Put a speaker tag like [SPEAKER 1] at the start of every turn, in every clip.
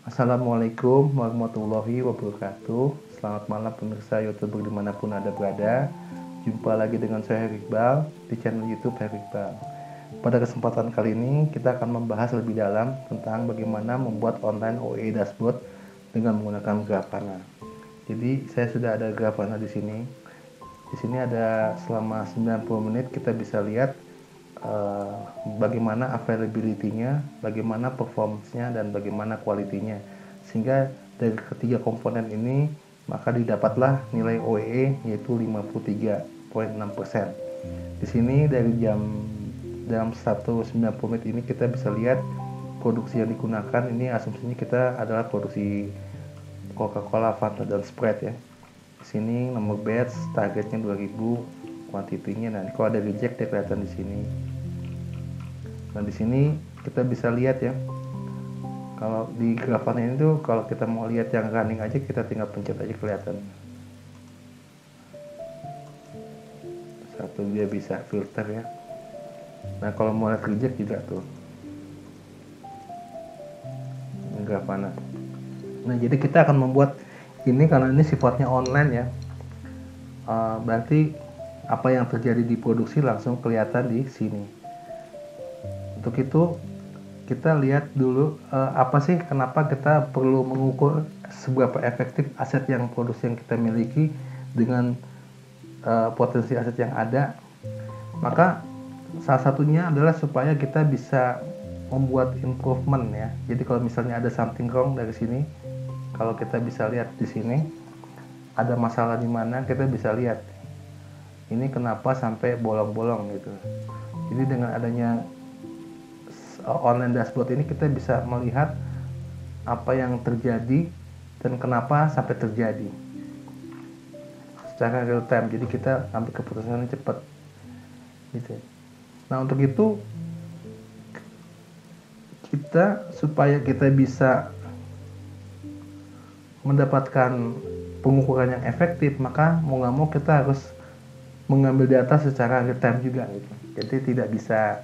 [SPEAKER 1] Assalamualaikum warahmatullahi wabarakatuh. Selamat malam pemirsa YouTuber dimanapun Anda berada. Jumpa lagi dengan saya Heri Iqbal di channel YouTube Heri Iqbal. Pada kesempatan kali ini kita akan membahas lebih dalam tentang bagaimana membuat online OE dashboard dengan menggunakan Grafana. Jadi saya sudah ada Grafana di sini. Di sini ada selama 90 menit kita bisa lihat bagaimana availability-nya, bagaimana performance-nya, dan bagaimana quality-nya. Sehingga dari ketiga komponen ini maka didapatlah nilai OEE yaitu 53,6%. Di sini dalam 190 menit ini kita bisa lihat produksi yang digunakan ini asumsinya kita adalah produksi Coca-Cola, Fanta, dan Sprite ya. Di sini nomor batch targetnya 2000, kuantitinya. Nah, kalau ada reject dia kelihatan di sini. Nah, di sini kita bisa lihat ya. Kalau di Grafana ini tuh kalau kita mau lihat yang running aja kita tinggal pencet aja kelihatan. Satu dia bisa filter ya. Nah, kalau mau lihat reject juga tuh. Grafana. Nah, jadi kita akan membuat ini karena ini sifatnya online ya. Berarti apa yang terjadi di produksi langsung kelihatan di sini. Untuk itu kita lihat dulu apa sih kenapa kita perlu mengukur seberapa efektif aset yang produksi yang kita miliki dengan potensi aset yang ada. Maka salah satunya adalah supaya kita bisa membuat improvement ya. Jadi kalau misalnya ada something wrong dari sini, kalau kita bisa lihat di sini ada masalah di mana, kita bisa lihat ini kenapa sampai bolong-bolong gitu. Jadi dengan adanya online dashboard ini kita bisa melihat apa yang terjadi dan kenapa sampai terjadi secara real time. Jadi kita ambil keputusan cepat gitu. Nah, untuk itu supaya kita bisa mendapatkan pengukuran yang efektif, maka mau nggak mau kita harus mengambil data secara real time juga gitu. Jadi tidak bisa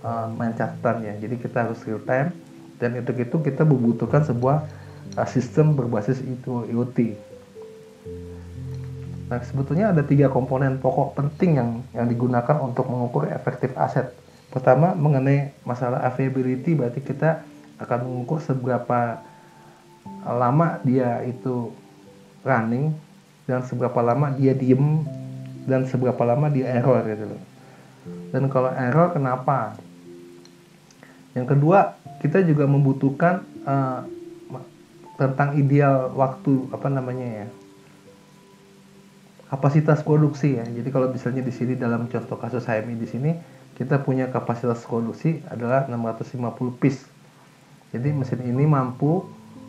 [SPEAKER 1] main catatan ya. Jadi kita harus real time, dan untuk itu kita membutuhkan sebuah sistem berbasis IoT. Nah, sebetulnya ada 3 komponen pokok penting yang digunakan untuk mengukur efektif aset. Pertama, mengenai masalah availability, berarti kita akan mengukur seberapa lama dia itu running dan seberapa lama dia diem dan seberapa lama dia error gitu loh. Dan kalau error kenapa? Yang kedua, kita juga membutuhkan tentang ideal waktu kapasitas produksi ya. Jadi kalau misalnya di sini dalam contoh kasus HMI di sini kita punya kapasitas produksi adalah 650 piece. Jadi mesin ini mampu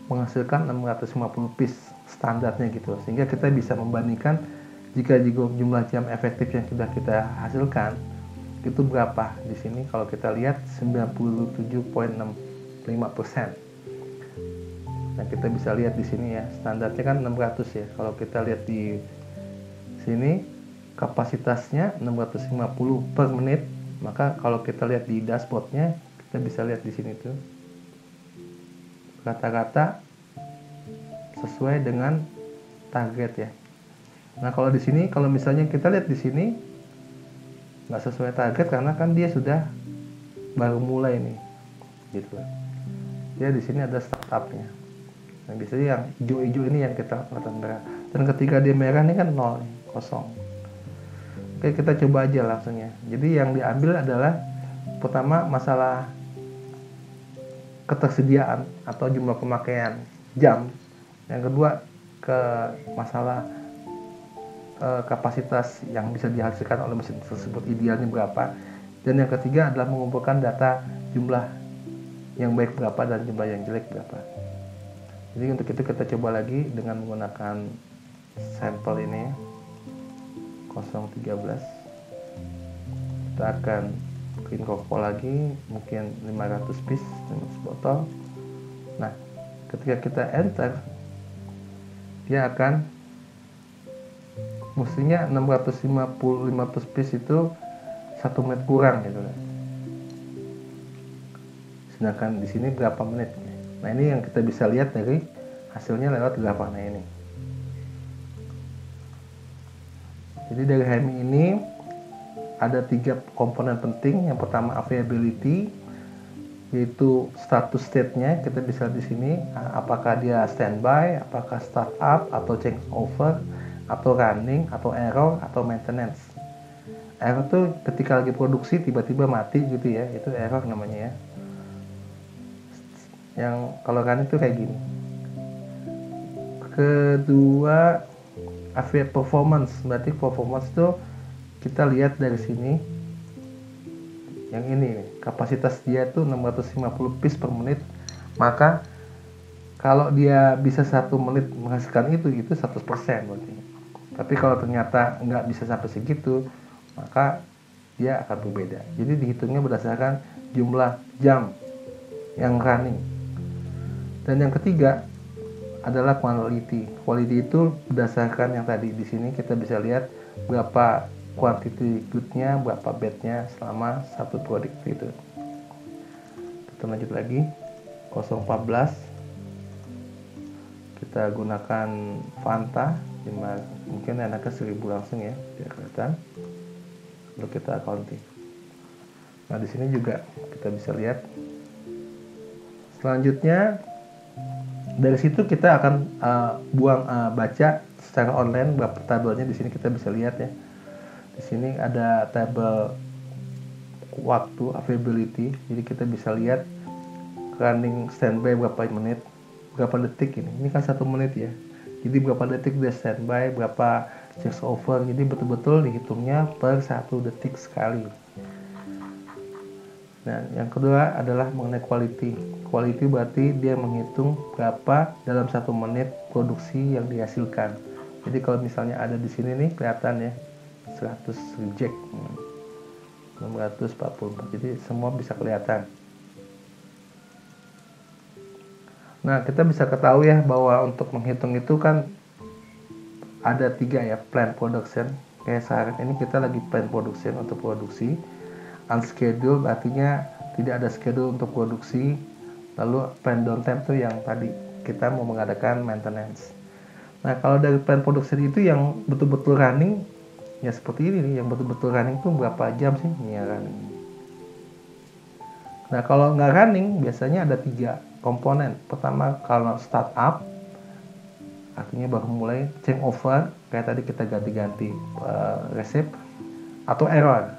[SPEAKER 1] menghasilkan 650 piece standarnya gitu. Sehingga kita bisa membandingkan jika jumlah jam efektif yang sudah kita hasilkan itu berapa. Di sini kalau kita lihat 97,65%. Nah, kita bisa lihat di sini ya, standarnya kan 600 ya. Kalau kita lihat di sini kapasitasnya 650 per menit, maka kalau kita lihat di dashboardnya kita bisa lihat di sini tuh rata-rata sesuai dengan target ya. Nah, kalau di sini kalau misalnya kita lihat di sini nggak sesuai target karena kan dia sudah baru mulai nih gitu. Dia di sini ada startupnya. Nah, biasanya yang hijau-hijau ini yang kita merah, dan ketika dia merah ini kan 0 kosong. Oke, kita coba aja langsung ya. Jadi yang diambil adalah pertama masalah ketersediaan atau jumlah pemakaian jam. Yang kedua ke masalah kapasitas yang bisa dihasilkan oleh mesin tersebut idealnya berapa, dan yang ketiga adalah mengumpulkan data jumlah yang baik berapa dan jumlah yang jelek berapa. Jadi untuk itu kita coba lagi dengan menggunakan sampel ini 013. Kita akan bikin Coca-Cola lagi, mungkin 500 piece, 500 botol. Nah, ketika kita enter dia akan mestinya 500 piece itu 1 menit kurang gitu kan. Sedangkan di sini berapa menit? Nah ini yang kita bisa lihat dari hasilnya lewat Grafana ini. Jadi dari HMI ini ada 3 komponen penting. Yang pertama availability, yaitu status state-nya. Kita bisa di sini apakah dia standby, apakah startup atau change over, atau running, atau error, atau maintenance. Error tuh ketika lagi produksi tiba-tiba mati gitu ya, itu error namanya ya. Yang kalau running tuh kayak gini. Kedua, performance, berarti performance tuh kita lihat dari sini. Yang ini kapasitas dia tuh 650 piece per menit. Maka kalau dia bisa 1 menit menghasilkan itu 100% berarti. Tapi kalau ternyata nggak bisa sampai segitu, maka dia akan berbeda. Jadi dihitungnya berdasarkan jumlah jam yang running. Dan yang ketiga adalah quality. Quality itu berdasarkan yang tadi di sini kita bisa lihat berapa quantity good-nya, berapa bad-nya selama satu produk itu. Kita lanjut lagi 014. Kita gunakan Fanta, mungkin enaknya 1000 langsung ya, biar kelihatan. Lalu kita accounting. Nah di sini juga kita bisa lihat. Selanjutnya dari situ kita akan baca secara online berapa tabelnya. Di sini kita bisa lihat ya. Di sini ada tabel waktu availability. Jadi kita bisa lihat running standby berapa menit, berapa detik ini. Ini kan 1 menit ya. Jadi berapa detik dia standby, berapa change over. Jadi betul-betul dihitungnya per 1 detik sekali. Nah, yang kedua adalah mengenai quality. Quality berarti dia menghitung berapa dalam 1 menit produksi yang dihasilkan. Jadi kalau misalnya ada di sini nih kelihatan ya 100 reject, 644. Jadi semua bisa kelihatan. Nah, kita bisa ketahui ya bahwa untuk menghitung itu kan ada 3 ya, plan production. Kayak saat ini kita lagi plan production untuk produksi. Unscheduled artinya tidak ada schedule untuk produksi. Lalu plan downtime itu yang tadi kita mau mengadakan maintenance. Nah kalau dari plan production itu yang betul-betul running ya seperti ini nih, yang betul-betul running itu berapa jam sih ya running. Nah kalau nggak running biasanya ada 3 komponen. Pertama kalau startup artinya baru mulai, change over kayak tadi kita ganti-ganti resep, atau error.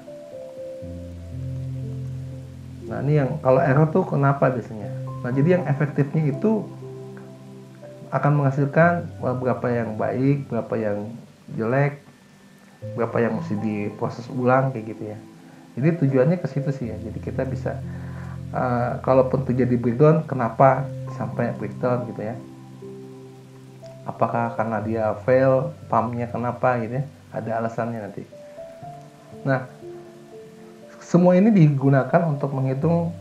[SPEAKER 1] Nah ini yang kalau error tuh kenapa biasanya. Nah jadi yang efektifnya itu akan menghasilkan berapa yang baik, berapa yang jelek, berapa yang mesti diproses ulang kayak gitu ya. Jadi tujuannya ke situ sih ya. Jadi kita bisa kalaupun terjadi breakdown, kenapa sampai breakdown gitu ya. Apakah karena dia fail, pumpnya kenapa gitu ya. Ada alasannya nanti. Nah semua ini digunakan untuk menghitung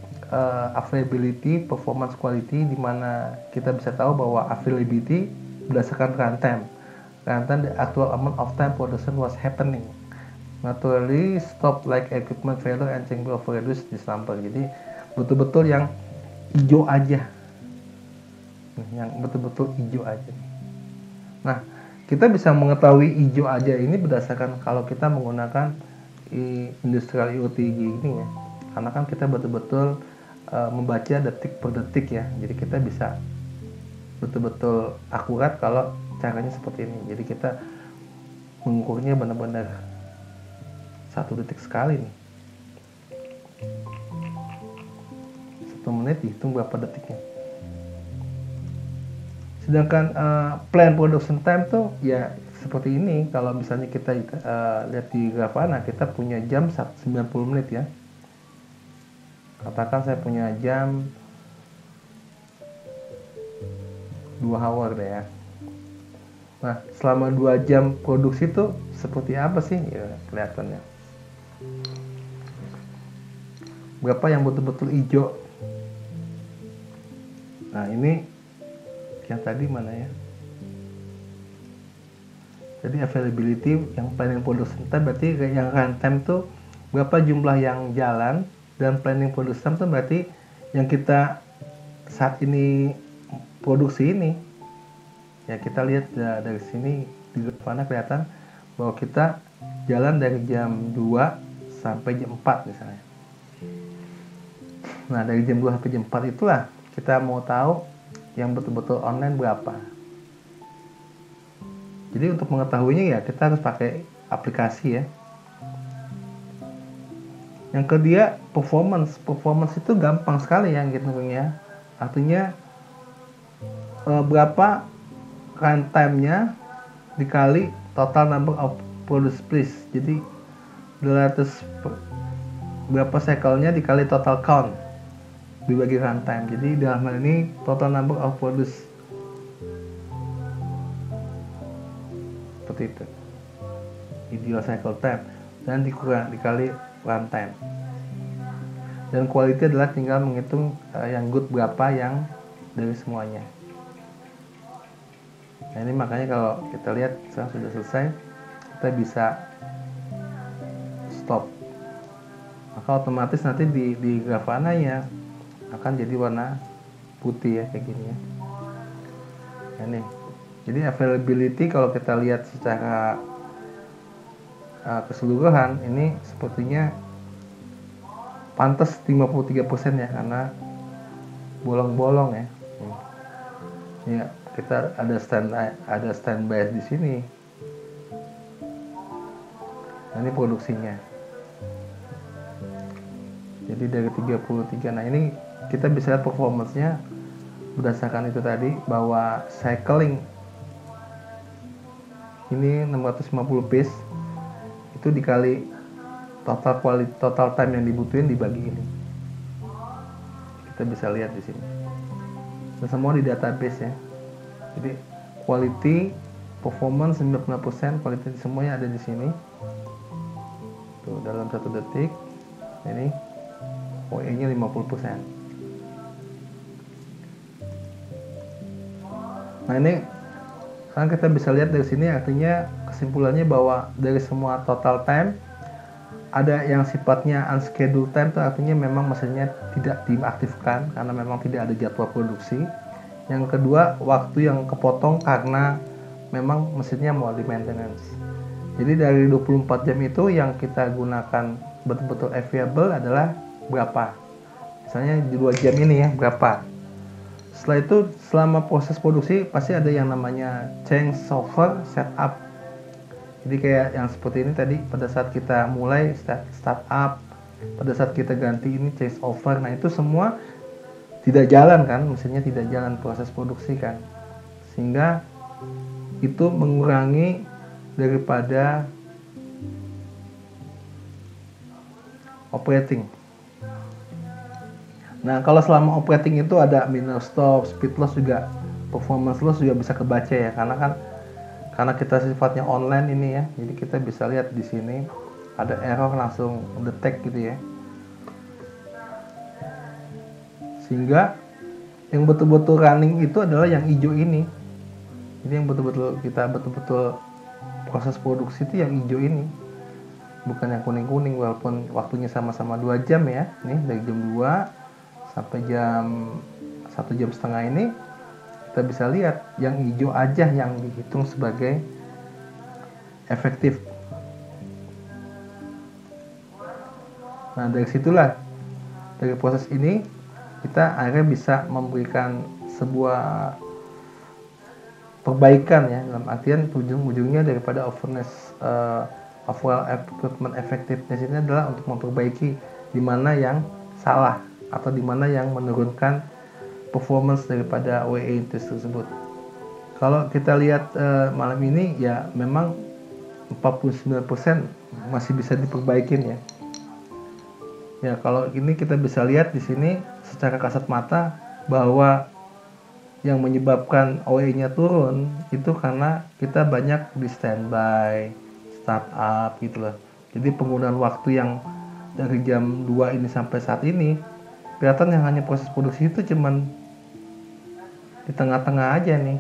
[SPEAKER 1] availability, performance quality, di mana kita bisa tahu bahwa availability berdasarkan runtime. Runtime, the actual amount of time production was happening. Naturally, stop like equipment failure and change over reduce this number. Jadi betul-betul yang hijau aja, yang betul-betul hijau aja. Nah, kita bisa mengetahui hijau aja ini berdasarkan kalau kita menggunakan industrial IoT gini ya, karena kan kita betul-betul membaca detik per detik ya, jadi kita bisa betul-betul akurat kalau caranya seperti ini. Jadi kita mengukurnya benar-benar 1 detik sekali nih, 1 menit dihitung berapa detiknya. Sedangkan plan production time tuh ya seperti ini. Kalau misalnya kita lihat di Grafana, kita punya jam 90 menit ya. Katakan saya punya jam 2 hour deh ya. Nah selama 2 jam produksi tuh seperti apa sih ya, kelihatannya berapa yang betul-betul hijau. Nah ini yang tadi mana ya. Jadi availability yang planning production time berarti yang runtime tuh berapa jumlah yang jalan, dan planning production time tuh berarti yang kita saat ini produksi ini, ya kita lihat dari sini di Grafana kelihatan bahwa kita jalan dari jam 2 sampai jam 4 misalnya. Nah dari jam 2 sampai jam 4 itulah kita mau tahu yang betul-betul online berapa. Jadi untuk mengetahuinya ya kita harus pakai aplikasi ya. Yang kedua performance itu gampang sekali ya gitu ya. Artinya berapa runtime-nya dikali total number of produced please. Jadi 200 berapa cycle-nya dikali total count dibagi runtime. Jadi dalam hal ini total number of produced seperti itu. Ideal cycle time dan dikali runtime. Dan quality adalah tinggal menghitung yang good berapa yang dari semuanya. Nah ini makanya kalau kita lihat sekarang sudah selesai, kita bisa stop. Maka otomatis nanti di Grafana ya akan jadi warna putih ya kayak gini ya. Nah, ini. Jadi availability kalau kita lihat secara keseluruhan ini sepertinya pantas 53% ya karena bolong-bolong ya. Ya kita ada standby di sini. Nah, ini produksinya. Jadi dari 33. Nah ini kita bisa lihat performance-nya berdasarkan itu tadi bahwa cycling ini 650 piece itu dikali total time yang dibutuhin dibagi ini. Kita bisa lihat di sini. Dan semua di database ya. Jadi quality, performance 90%, quality semuanya ada di sini. Tuh dalam 1 detik. Ini OE-nya 50%. Nah ini sekarang kita bisa lihat dari sini artinya kesimpulannya bahwa dari semua total time ada yang sifatnya unscheduled time itu artinya memang mesinnya tidak diaktifkan karena memang tidak ada jadwal produksi. Yang kedua waktu yang kepotong karena memang mesinnya mau di maintenance. Jadi dari 24 jam itu yang kita gunakan betul-betul available adalah berapa. Misalnya di 2 jam ini ya berapa. Setelah itu selama proses produksi pasti ada yang namanya change over setup. Jadi kayak yang seperti ini tadi pada saat kita mulai start up, pada saat kita ganti ini change over. Nah itu semua tidak jalan kan, mesinnya tidak jalan proses produksi kan. Sehingga itu mengurangi daripada operating. Nah kalau selama operating itu ada minor stop, speed loss juga, performance loss juga bisa kebaca ya karena kita sifatnya online ini ya, jadi kita bisa lihat di sini ada error langsung detect gitu ya. Sehingga yang betul-betul running itu adalah yang hijau ini. Jadi yang betul-betul proses produksi itu yang hijau ini, bukan yang kuning-kuning walaupun waktunya sama-sama 2 jam ya. Nih dari jam 2 sampai jam 1,5 jam ini kita bisa lihat yang hijau aja yang dihitung sebagai efektif. Nah dari situlah, dari proses ini kita akhirnya bisa memberikan sebuah perbaikan ya, dalam artian ujung-ujungnya daripada overall equipment effectiveness ini adalah untuk memperbaiki di mana yang salah atau di mana yang menurunkan performance daripada OE tersebut. Kalau kita lihat malam ini ya memang 49% masih bisa diperbaikin ya. Ya kalau ini kita bisa lihat di sini secara kasat mata bahwa yang menyebabkan OE-nya turun itu karena kita banyak di standby, startup gitu loh. Jadi penggunaan waktu yang dari jam 2 ini sampai saat ini kelihatan yang hanya proses produksi itu cuman di tengah-tengah aja nih.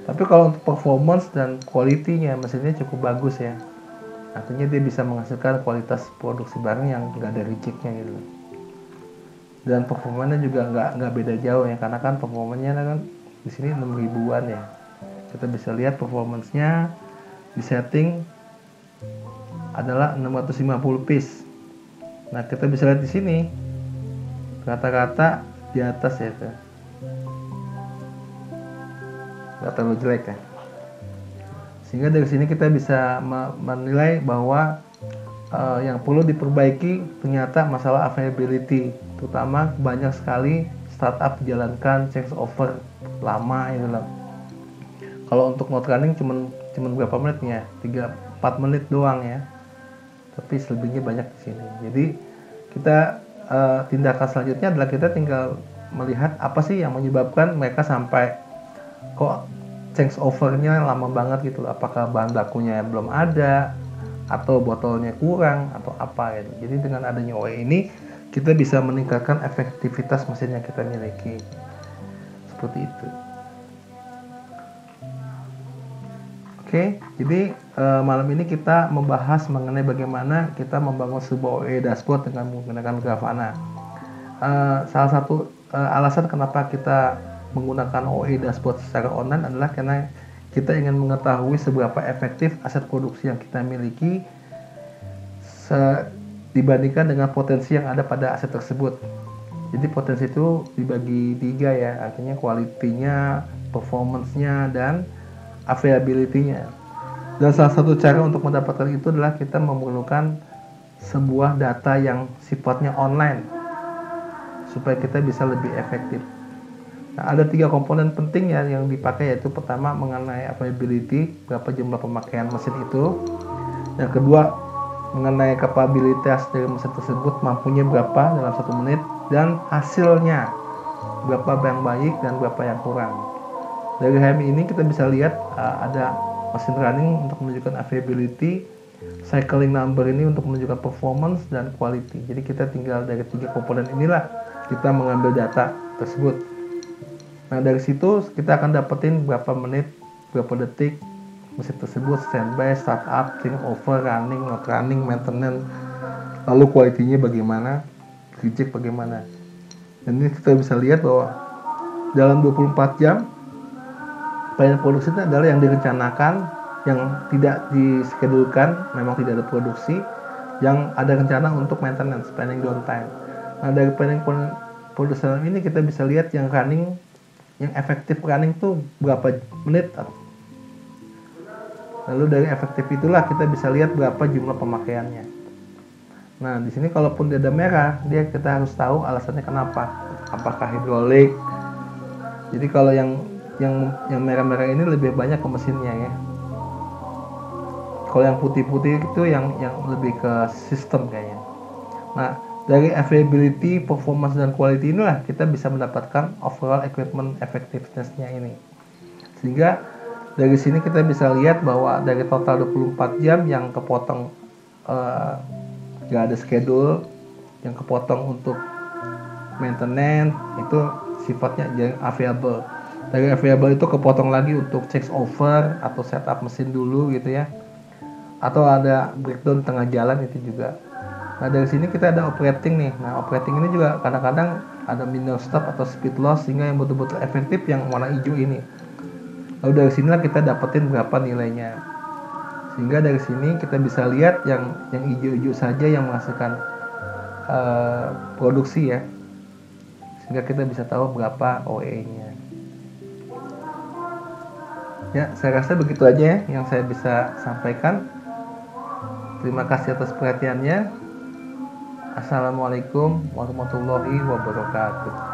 [SPEAKER 1] Tapi kalau untuk performance dan quality-nya mesinnya cukup bagus ya. Artinya dia bisa menghasilkan kualitas produksi barang yang nggak ada reject-nya gitu. dan performanya juga nggak beda jauh ya, karena kan performanya kan di sini 6 ribuan ya. Kita bisa lihat performance-nya di setting adalah 650 piece. Nah, kita bisa lihat di sini rata-rata di atas ya, tuh. Nggak terlalu jelek ya. Sehingga dari sini kita bisa menilai bahwa yang perlu diperbaiki ternyata masalah availability, terutama banyak sekali startup dijalankan change over lama ini loh. Kalau untuk node running cuman berapa menit ya, 3-4 menit doang ya, tapi selebihnya banyak di sini. Jadi kita tindakan selanjutnya adalah kita tinggal melihat apa sih yang menyebabkan mereka sampai kok change overnya lama banget gitu loh. Apakah bahan bakunya belum ada, atau botolnya kurang, atau apa gitu. Jadi dengan adanya OE ini kita bisa meningkatkan efektivitas mesin yang kita miliki, seperti itu. Oke, jadi malam ini kita membahas mengenai bagaimana kita membangun sebuah OE dashboard dengan menggunakan Grafana. Salah satu alasan kenapa kita menggunakan OE dashboard secara online adalah karena kita ingin mengetahui seberapa efektif aset produksi yang kita miliki dibandingkan dengan potensi yang ada pada aset tersebut. Jadi potensi itu dibagi 3 ya, artinya kualitinya, performance-nya, dan availability-nya. Dan salah satu cara untuk mendapatkan itu adalah kita memerlukan sebuah data yang sifatnya online supaya kita bisa lebih efektif. Nah, ada 3 komponen penting ya yang dipakai, yaitu pertama mengenai availability, berapa jumlah pemakaian mesin itu. Yang kedua mengenai kapabilitas dari mesin tersebut, mampunya berapa dalam 1 menit, dan hasilnya berapa yang baik dan berapa yang kurang. Dari HMI ini kita bisa lihat ada mesin running untuk menunjukkan availability, cycling number ini untuk menunjukkan performance dan quality. Jadi kita tinggal dari 3 komponen inilah kita mengambil data tersebut. Nah, dari situ kita akan dapetin berapa menit, berapa detik mesin tersebut standby, startup, change over, running, not running, maintenance, lalu kualitinya bagaimana, reject bagaimana. Dan ini kita bisa lihat bahwa dalam 24 jam pelayanan produksi itu adalah yang direncanakan, yang tidak diskedulkan, memang tidak ada produksi, yang ada rencana untuk maintenance, planning downtime. Nah, dari planning produksi ini kita bisa lihat yang running, yang efektif running tuh berapa menit. Lalu dari efektif itulah kita bisa lihat berapa jumlah pemakaiannya. Nah, di sini kalaupun dia ada merah, kita harus tahu alasannya kenapa. Apakah hidrolik? Jadi kalau yang merah-merah ini lebih banyak ke mesinnya ya. Kalau yang putih-putih itu yang lebih ke sistem kayaknya. Nah, dari availability, performance, dan quality inilah kita bisa mendapatkan overall equipment effectiveness-nya ini. Sehingga dari sini kita bisa lihat bahwa dari total 24 jam yang kepotong gak ada schedule, yang kepotong untuk maintenance itu sifatnya available. Dari available itu kepotong lagi untuk change over atau setup mesin dulu gitu ya. Atau ada breakdown tengah jalan itu juga. Nah, dari sini kita ada operating nih. Nah, operating ini juga kadang-kadang ada minor stop atau speed loss, sehingga yang betul-betul efektif yang warna hijau ini. Lalu dari sinilah kita dapetin berapa nilainya. Sehingga dari sini kita bisa lihat yang hijau-hijau saja yang menghasilkan produksi ya. Sehingga kita bisa tahu berapa OE-nya. Ya, saya rasa begitu aja ya yang saya bisa sampaikan. Terima kasih atas perhatiannya. Assalamualaikum warahmatullahi wabarakatuh.